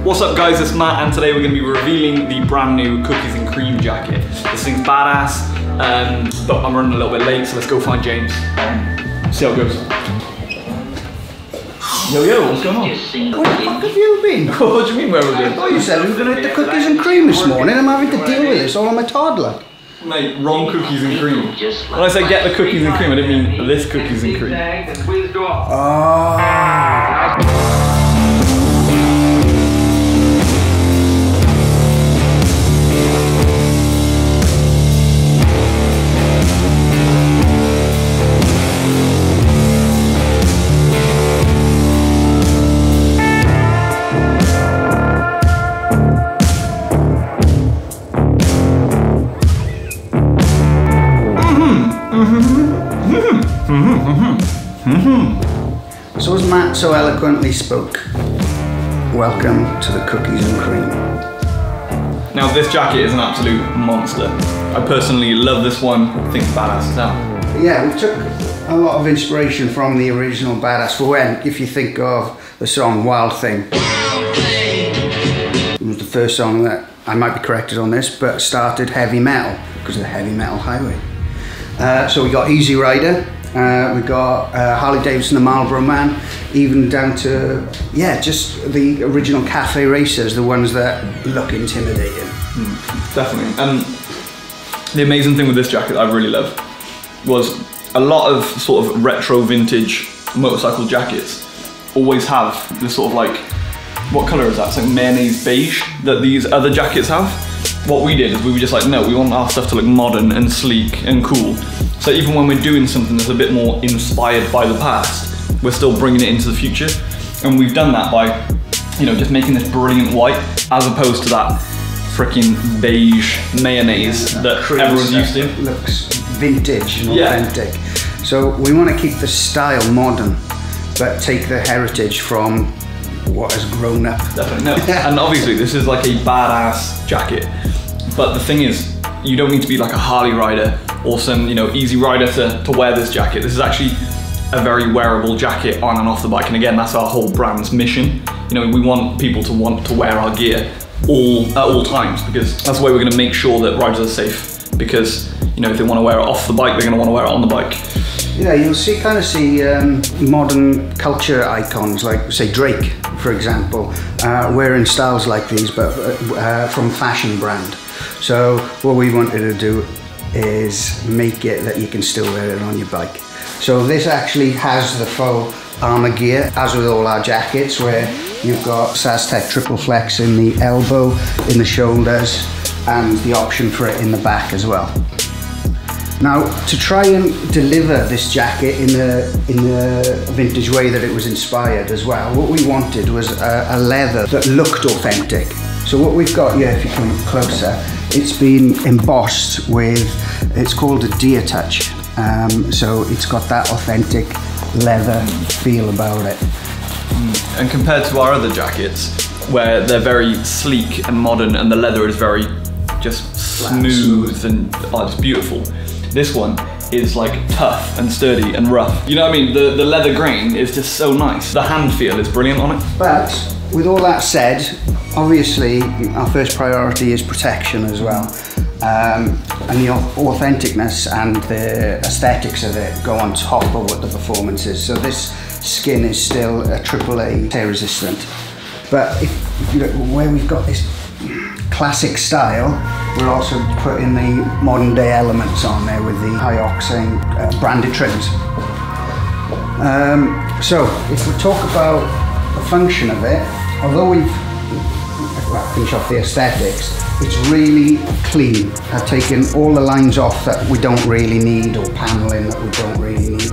What's up guys, it's Matt and today we're going to be revealing the brand new Cookies and Cream jacket. This thing's badass, but I'm running a little bit late, so let's go find James. See how it goes. Yo, what's going on? Where the fuck have you been? What do you mean where we're doing? Oh, you said we were going to hit the Cookies and Cream this morning. I'm having to deal with this all on my toddler. Mate, wrong Cookies and Cream. When I say get the Cookies and Cream, I didn't mean this Cookies and Cream. Oh. So as Matt so eloquently spoke, welcome to the Cookies and Cream. Now this jacket is an absolute monster. I personally love this one, I think it's badass as hell. Yeah, we took a lot of inspiration from the original Badass for When, if you think of the song Wild Thing. It was the first song that, I might be corrected on this, but started heavy metal, because of the heavy metal highway. So we got Easy Rider, we got Harley Davidson, the Marlboro Man, even down to, yeah, just the original cafe racers, the ones that look intimidating. Definitely. And the amazing thing with this jacket that I really love was a lot of sort of retro vintage motorcycle jackets always have this sort of like, what colour is that? It's like mayonnaise beige that these other jackets have. What we did is we were just like, no, we want our stuff to look modern and sleek and cool. So even when we're doing something that's a bit more inspired by the past, we're still bringing it into the future. And we've done that by, you know, just making this brilliant white as opposed to that freaking beige mayonnaise that everyone's used to. Looks vintage and authentic. So we want to keep the style modern, but take the heritage from what has grown up. Definitely, no. And obviously this is like a badass jacket. But the thing is, you don't need to be like a Harley rider or some, you know, easy rider to wear this jacket. This is actually a very wearable jacket on and off the bike. And again, that's our whole brand's mission. You know, we want people to want to wear our gear at all times, because that's the way we're going to make sure that riders are safe. Because, you know, if they want to wear it off the bike, they're going to want to wear it on the bike. Yeah, you'll kind of see modern culture icons, like say Drake, for example, wearing styles like these, but from a fashion brand. So what we wanted to do is make it that you can still wear it on your bike. So this actually has the full armor gear, as with all our jackets, where you've got SazTech triple flex in the elbow, in the shoulders, and the option for it in the back as well. Now, to try and deliver this jacket in the vintage way that it was inspired as well, what we wanted was a leather that looked authentic. So what we've got here, if you come closer, it's been embossed with, it's called a deer touch. So it's got that authentic leather feel about it. And compared to our other jackets, where they're very sleek and modern and the leather is very just smooth and it's beautiful. This one is like tough and sturdy and rough. You know what I mean? The leather grain is just so nice. The hand feel is brilliant on it. But with all that said, obviously our first priority is protection as well. And the authenticness and the aesthetics of it go on top of what the performance is. So this skin is still a AAA tear resistant. But if you know, where we've got this classic style, we're also putting the modern day elements on there with the high octane branded trims. So if we talk about the function of it, although well, finish off the aesthetics, it's really clean. I've taken all the lines off that we don't really need, or paneling that we don't really need.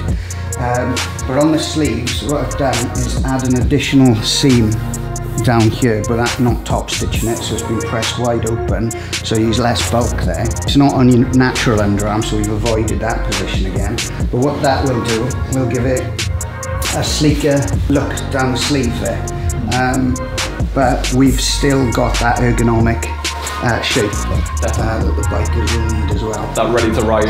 But on the sleeves, what I've done is add an additional seam down here, but that's not top stitching it, so it's been pressed wide open, so you use less bulk there. It's not on your natural underarm, so we've avoided that position again. But what that will do, will give it a sleeker look down the sleeve there. But we've still got that ergonomic shape that the bikers will need as well. That ready to ride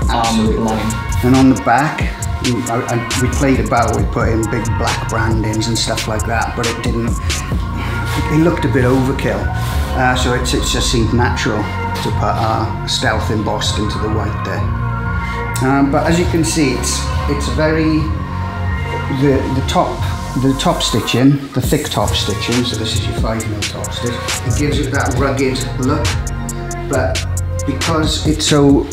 arm line. And on the back, we played about with putting big black brandings and stuff like that, but it didn't it looked a bit overkill. So it just seemed natural to put our stealth embossed into the white there. But as you can see, it's very, the top stitching, the thick top stitching, so this is your 5mm top stitch, it gives it that rugged look, but because it's so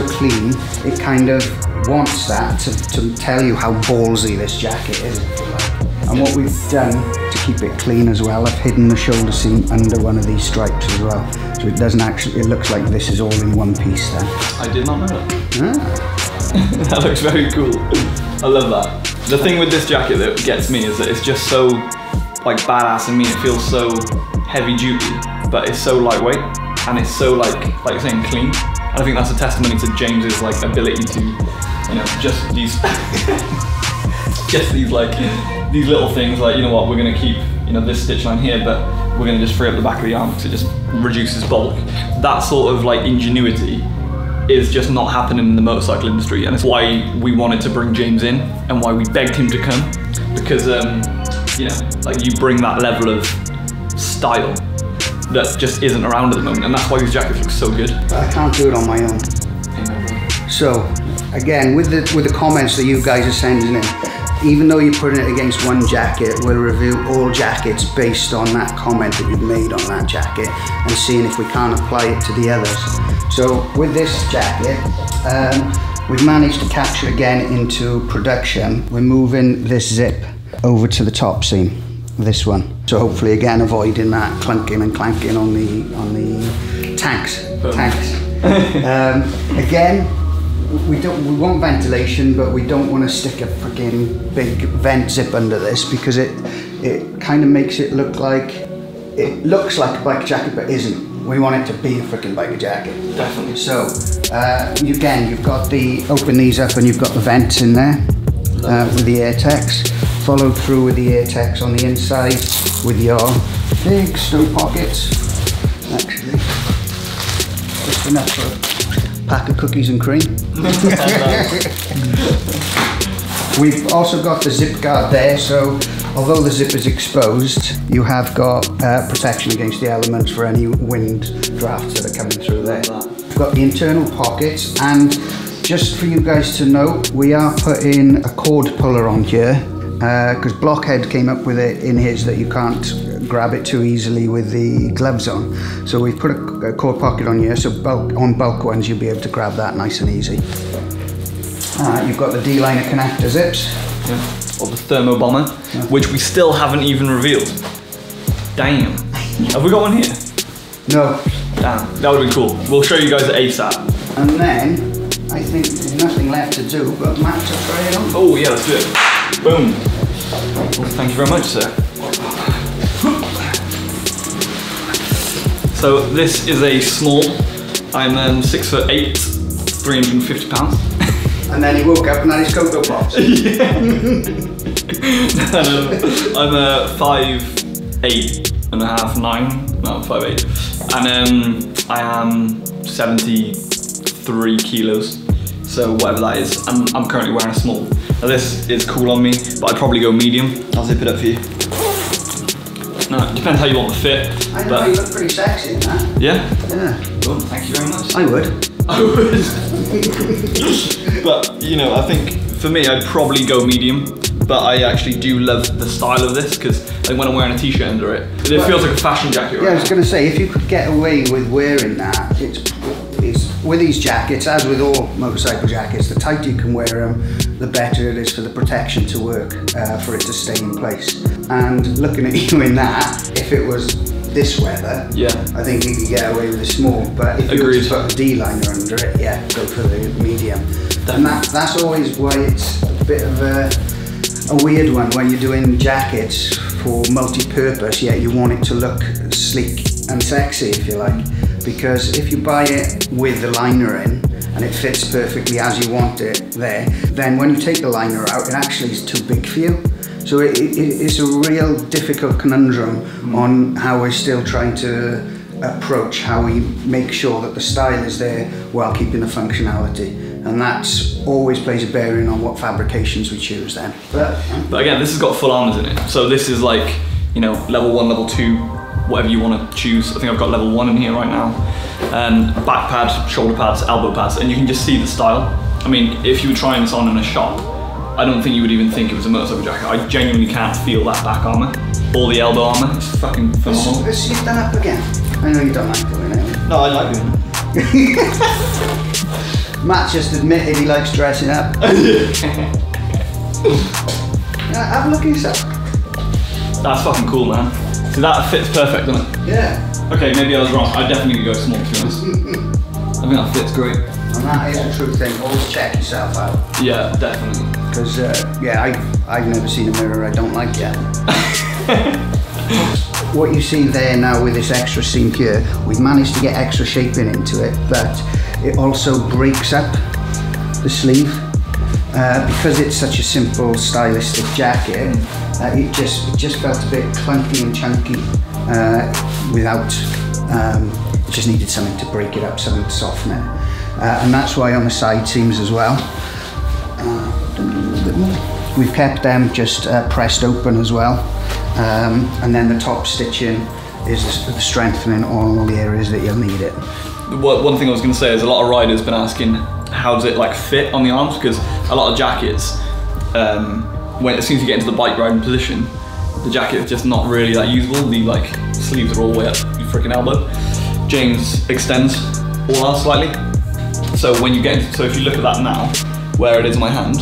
clean, it kind of wants that to tell you how ballsy this jacket is, if you like. And what we've done to keep it clean as well, I've hidden the shoulder seam under one of these stripes as well, so it doesn't actually, it looks like this is all in one piece then. I did not know that. That looks very cool. I love that. The thing with this jacket that gets me is that it's just so like badass. I mean, it feels so heavy duty, but it's so lightweight and it's so like you're saying, clean. And I think that's a testimony to James's like ability to, you know, just these these little things like, you know what, we're gonna keep, you know, this stitch line here, but we're gonna just free up the back of the arm because it just reduces bulk. That sort of like ingenuity is just not happening in the motorcycle industry, and it's why we wanted to bring James in and why we begged him to come, because you know, like, you bring that level of style that just isn't around at the moment, and that's why these jackets look so good. But I can't do it on my own. So again, with the comments that you guys are sending in, even though you're putting it against one jacket, we'll review all jackets based on that comment that you've made on that jacket and seeing if we can't apply it to the others. So with this jacket, we've managed to capture again into production. We're moving this zip over to the top seam, this one. So hopefully again avoiding that clunking and clanking on the tanks. Again, we want ventilation, but we don't want to stick a freaking big vent zip under this because it kind of makes it look like, it looks like a biker jacket but isn't. We want it to be a freaking biker jacket. Definitely. So again, you've got the, open these up and you've got the vents in there with the AirTex, followed through with the AirTex on the inside with your big stow pockets, actually just enough for a pack of cookies and cream. We've also got the zip guard there, so although the zip is exposed, you have got protection against the elements for any wind drafts that are coming through there. We've got the internal pockets, and just for you guys to know, we are putting a cord puller on here because Blockhead came up with it in his that you can't grab it too easily with the gloves on. So we've put a cord pocket on here, so on bulk ones you'll be able to grab that nice and easy. You've got the D-liner connector zips. Or the thermo bomber, which we still haven't even revealed. Damn. Have we got one here? No. Damn, that would be cool. We'll show you guys at ASAP. And then, I think there's nothing left to do but match a tray on. Oh yeah, let's do it. Boom. Well, thank you very much, sir. So this is a small. I'm 6'8", 350 pounds. And then he woke up and had his Cocoa Pops. Yeah. I'm 5'8" and a half, 9. No, I'm 5'8". And I am 73 kilos. So whatever that is, I'm currently wearing a small. Now this is cool on me, but I'd probably go medium. I'll zip it up for you. No, it depends how you want the fit. I know, you look pretty sexy in that. Yeah? Yeah. Cool, thank you very much. I would. I would. But, you know, I think for me, I'd probably go medium. But I actually do love the style of this because like, when I'm wearing a t-shirt under it, it feels like a fashion jacket. Yeah, I was going to say, if you could get away with wearing that, it's with these jackets, as with all motorcycle jackets, the tighter you can wear them, the better it is for the protection to work, for it to stay in place. And looking at you in that, if it was this weather, yeah, I think you could get away with a small, but if you were to put a D-liner under it, yeah, go for the medium. Definitely. And that's always why it's a bit of a weird one when you're doing jackets for multi-purpose, yet you want it to look sleek and sexy, if you like. Because if you buy it with the liner in, and it fits perfectly as you want it there, then when you take the liner out, it actually is too big for you. So it's a real difficult conundrum on how we're still trying to approach how we make sure that the style is there while keeping the functionality. And that's always plays a bearing on what fabrications we choose then. But again, this has got full armors in it. So this is like, you know, level 1, level 2 whatever you want to choose. I think I've got level 1 in here right now. Back pad, shoulder pads, elbow pads, and you can just see the style. I mean, if you were trying this on in a shop, I don't think you would even think it was a motorcycle jacket. I genuinely can't feel that back armour or the elbow armour. It's fucking phenomenal. Let's see it done up again. I know you don't like doing it. No, I like doing it. Matt just admitted he likes dressing up. Have a look at yourself. That's fucking cool, man. See, that fits perfect, doesn't it? Yeah. Okay, maybe I was wrong. I definitely go small, to be honest. I think that fits great. And that is a true thing. Always check yourself out. Yeah, definitely. Because, I've never seen a mirror I don't like yet. What you see there now with this extra seam here, we've managed to get extra shaping into it, but it also breaks up the sleeve. Because it's such a simple stylistic jacket, it just felt a bit clunky and chunky without, it just needed something to break it up, something to soften it. And that's why on the side seams as well, a little bit more. We've kept them just pressed open as well. And then the top stitching is the strengthening on all the areas that you'll need it. One thing I was going to say is a lot of riders been asking, how does it like fit on the arms? Because a lot of jackets, as soon as you get into the bike riding position, the jacket is just not really that usable. The like sleeves are all the way up your freaking elbow. James extends all ours slightly. So when you get into, so if you look at that now, where it is in my hand,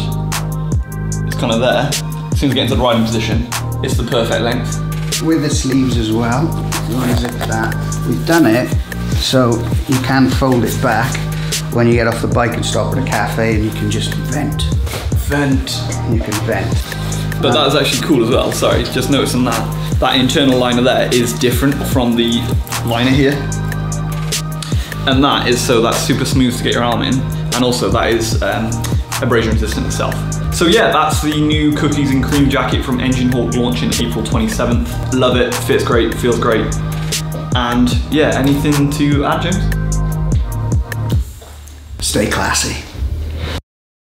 it's kind of there. As soon as you get into the riding position, it's the perfect length. With the sleeves as well, you want to zip that. We've done it so you can fold it back when you get off the bike and stop at a cafe, and you can just vent. You can vent. But that is actually cool as well. Sorry, just noticing that that internal liner there is different from the liner here. And that is so that's super smooth to get your arm in, and also that is abrasion resistant itself. So yeah, that's the new Cookies and Cream jacket from Engine Hawk, launching April 27th. Love it, fits great, feels great. And yeah, anything to add, James? Stay classy.